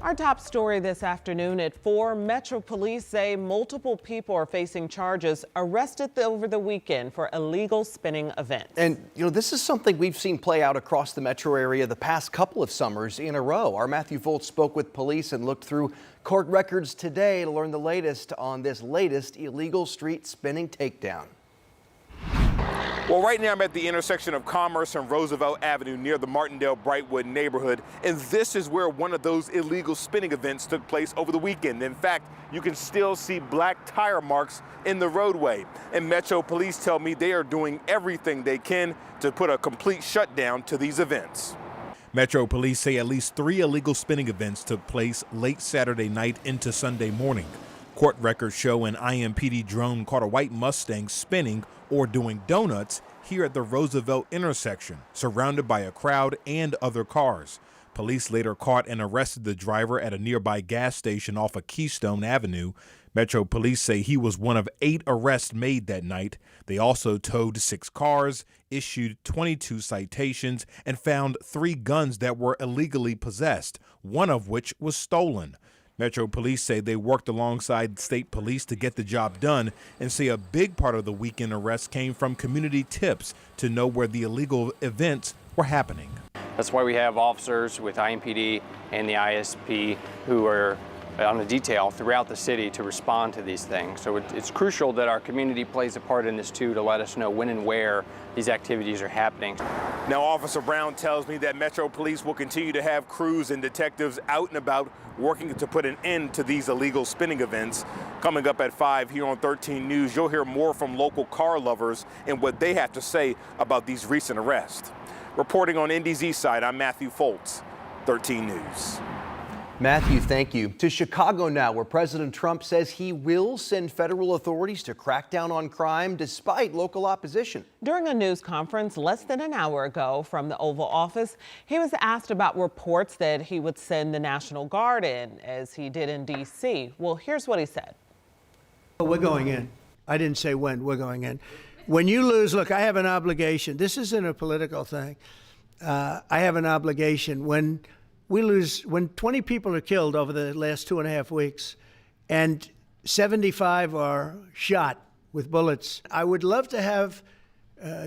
Our top story this afternoon at 4, Metro Police say multiple people are facing charges arrested over the weekend for illegal spinning events. And, this is something we've seen play out across the metro area the past couple of summers in a row. Our Matthew Foltz spoke with police and looked through court records today to learn the latest on this latest illegal street spinning takedown. Well, right now I'm at the intersection of Commerce and Roosevelt Avenue near the Martindale-Brightwood neighborhood, and this is where one of those illegal spinning events took place over the weekend. In fact, you can still see black tire marks in the roadway, and Metro Police tell me they are doing everything they can to put a complete shutdown to these events. Metro Police say at least 3 illegal spinning events took place late Saturday night into Sunday morning. Court records show an IMPD drone caught a white Mustang spinning or doing donuts here at the Roosevelt intersection, surrounded by a crowd and other cars. Police later caught and arrested the driver at a nearby gas station off of Keystone Avenue. Metro Police say he was one of 8 arrests made that night. They also towed 6 cars, issued 22 citations, and found 3 guns that were illegally possessed, one of which was stolen. Metro Police say they worked alongside state police to get the job done and say a big part of the weekend arrests came from community tips to know where the illegal events were happening. That's why we have officers with IMPD and the ISP who are on the detail throughout the city to respond to these things. So it's crucial that our community plays a part in this too, to let us know when and where these activities are happening. Now, Officer Brown tells me that Metro Police will continue to have crews and detectives out and about working to put an end to these illegal spinning events. Coming up at 5 here on 13 News, you'll hear more from local car lovers and what they have to say about these recent arrests. Reporting on Indy's East Side, I'm Matthew Foltz, 13 News. Matthew, thank you. To Chicago now, where President Trump says he will send federal authorities to crack down on crime despite local opposition. During a news conference less than an hour ago from the Oval Office, he was asked about reports that he would send the National Guard in, as he did in D.C. Well, here's what he said. We're going in. I didn't say when. We're going in. When you lose, look, I have an obligation. This isn't a political thing. I have an obligation. When 20 people are killed over the last 2.5 weeks and 75 are shot with bullets, I would love to have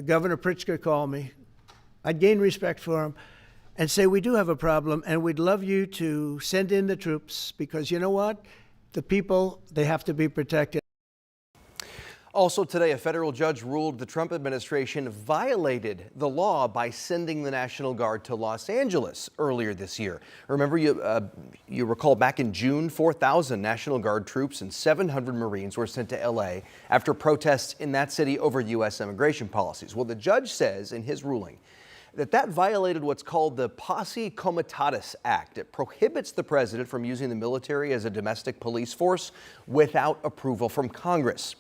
Governor Pritzker call me. I'd gain respect for him and say, we do have a problem and we'd love you to send in the troops, because you know what? The people, they have to be protected. Also today, a federal judge ruled the Trump administration violated the law by sending the National Guard to Los Angeles earlier this year. Remember, you recall back in June, 4,000 National Guard troops and 700 Marines were sent to L.A. after protests in that city over U.S. immigration policies. Well, the judge says in his ruling that violated what's called the Posse Comitatus Act. It prohibits the president from using the military as a domestic police force without approval from Congress.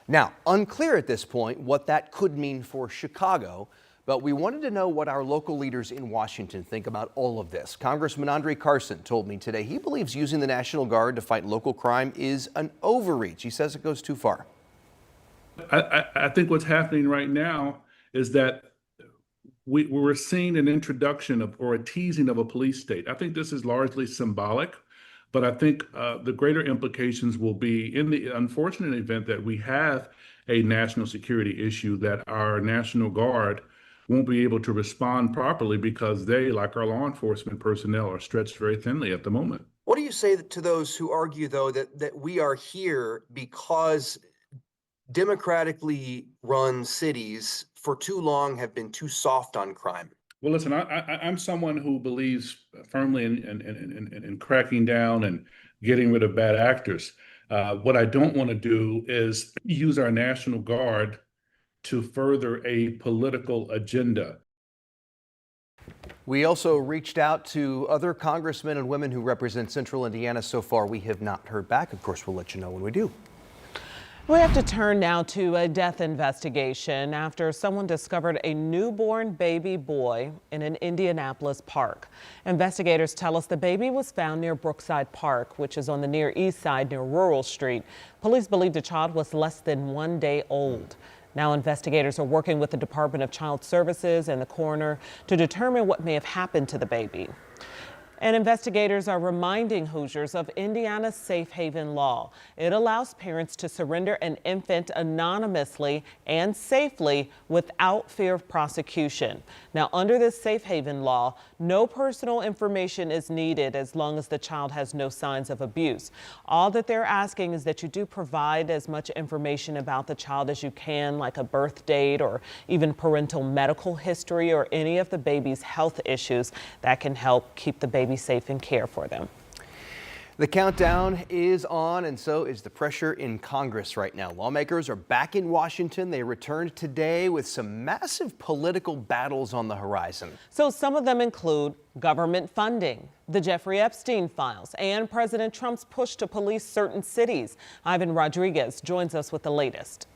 Now, unclear at this point what that could mean for Chicago, but we wanted to know what our local leaders in Washington think about all of this. Congressman Andre Carson told me today he believes using the National Guard to fight local crime is an overreach. He says it goes too far. I think what's happening right now is that we're seeing an introduction of, or a teasing of, a police state. I think this is largely symbolic. But I think the greater implications will be in the unfortunate event that we have a national security issue, that our National Guard won't be able to respond properly because they, like our law enforcement personnel, are stretched very thinly at the moment. What do you say to those who argue, though, that we are here because democratically run cities for too long have been too soft on crime? Well, listen, I'm someone who believes firmly in cracking down and getting rid of bad actors. What I don't want to do is use our National Guard to further a political agenda. We also reached out to other congressmen and women who represent Central Indiana. So far, we have not heard back. Of course, we'll let you know when we do. We have to turn now to a death investigation after someone discovered a newborn baby boy in an Indianapolis park. Investigators tell us the baby was found near Brookside Park, which is on the Near East Side near Rural Street. Police believe the child was less than 1 day old. Now investigators are working with the Department of Child Services and the coroner to determine what may have happened to the baby. And investigators are reminding Hoosiers of Indiana's safe haven law. It allows parents to surrender an infant anonymously and safely without fear of prosecution. Now, under this safe haven law, no personal information is needed as long as the child has no signs of abuse. All that they're asking is that you do provide as much information about the child as you can, like a birth date or even parental medical history or any of the baby's health issues that can help keep the baby safe and care for them. The countdown is on, and so is the pressure in Congress right now. Lawmakers are back in Washington. They returned today with some massive political battles on the horizon. So some of them include government funding, the Jeffrey Epstein files, and President Trump's push to police certain cities. Ivan Rodriguez joins us with the latest.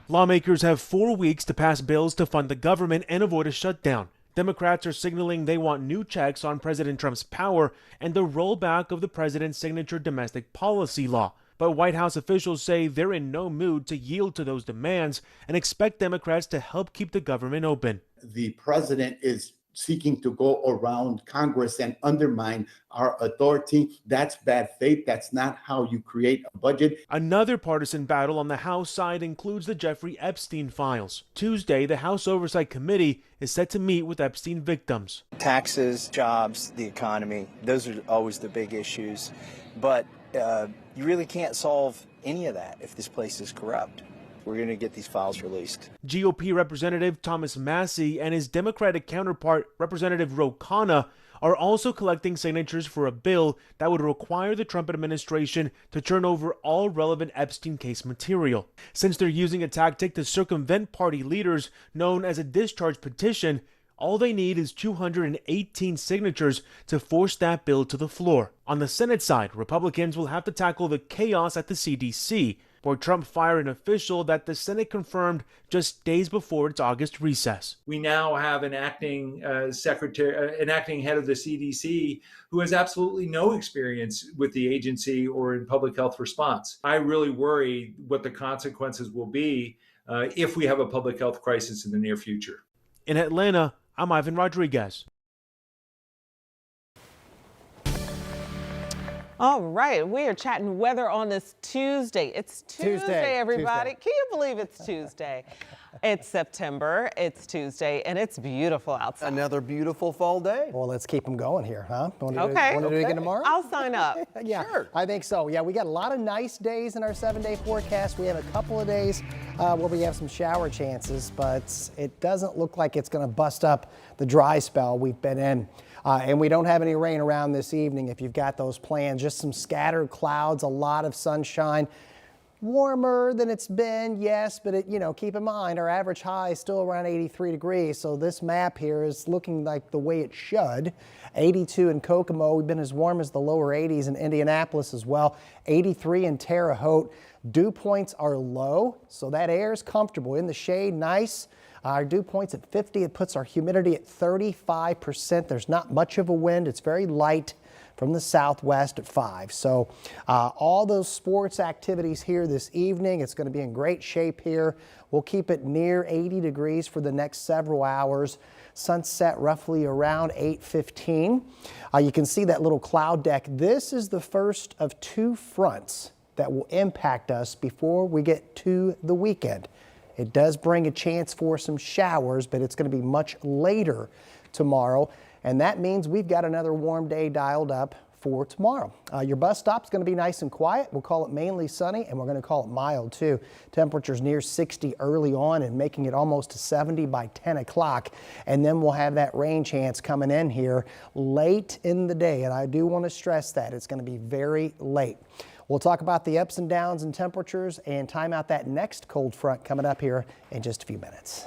Lawmakers have 4 weeks to pass bills to fund the government and avoid a shutdown. Democrats are signaling they want new checks on President Trump's power and the rollback of the president's signature domestic policy law. But White House officials say they're in no mood to yield to those demands and expect Democrats to help keep the government open. The president is seeking to go around Congress and undermine our authority. That's bad faith. That's not how you create a budget. Another partisan battle on the House side includes the Jeffrey Epstein files. Tuesday, the House Oversight Committee is set to meet with Epstein victims. Taxes, jobs, the economy, those are always the big issues. But you really can't solve any of that if this place is corrupt. We're going to get these files released. GOP Representative Thomas Massie and his Democratic counterpart, Representative Ro Khanna, are also collecting signatures for a bill that would require the Trump administration to turn over all relevant Epstein case material. Since they're using a tactic to circumvent party leaders known as a discharge petition, all they need is 218 signatures to force that bill to the floor. On the Senate side, Republicans will have to tackle the chaos at the CDC, where Trump fired an official that the Senate confirmed just days before its August recess. We now have an acting head of the CDC who has absolutely no experience with the agency or in public health response. I really worry what the consequences will be if we have a public health crisis in the near future. In Atlanta, I'm Ivan Rodriguez. All right, we are chatting weather on this Tuesday. It's Tuesday, everybody. Tuesday. Can you believe it's Tuesday? It's September, it's Tuesday, and it's beautiful outside. Another beautiful fall day. Well, let's keep them going here, huh? Want to Okay. do it again tomorrow? I'll sign up. Yeah, Sure. I think so. Yeah, we got a lot of nice days in our 7-day forecast. We have a couple of days where we have some shower chances, but it doesn't look like it's going to bust up the dry spell we've been in. And we don't have any rain around this evening if you've got those plans. Just some scattered clouds, a lot of sunshine. Warmer than it's been, yes, but keep in mind our average high is still around 83 degrees. So this map here is looking like the way it should. 82 in Kokomo. We've been as warm as the lower 80s in Indianapolis as well. 83 in Terre Haute. Dew points are low, so that air is comfortable. In the shade, nice. Our dew point's at 50. It puts our humidity at 35%. There's not much of a wind. It's very light from the southwest at 5. So all those sports activities here this evening, it's going to be in great shape here. We'll keep it near 80 degrees for the next several hours. Sunset roughly around 8:15. You can see that little cloud deck. This is the first of 2 fronts that will impact us before we get to the weekend. It does bring a chance for some showers, but it's going to be much later tomorrow. And that means we've got another warm day dialed up for tomorrow. Your bus stop's going to be nice and quiet. We'll call it mainly sunny, and we're going to call it mild too. Temperatures near 60 early on and making it almost to 70 by 10 o'clock. And then we'll have that rain chance coming in here late in the day. And I do want to stress that it's going to be very late. We'll talk about the ups and downs in temperatures and time out that next cold front coming up here in just a few minutes.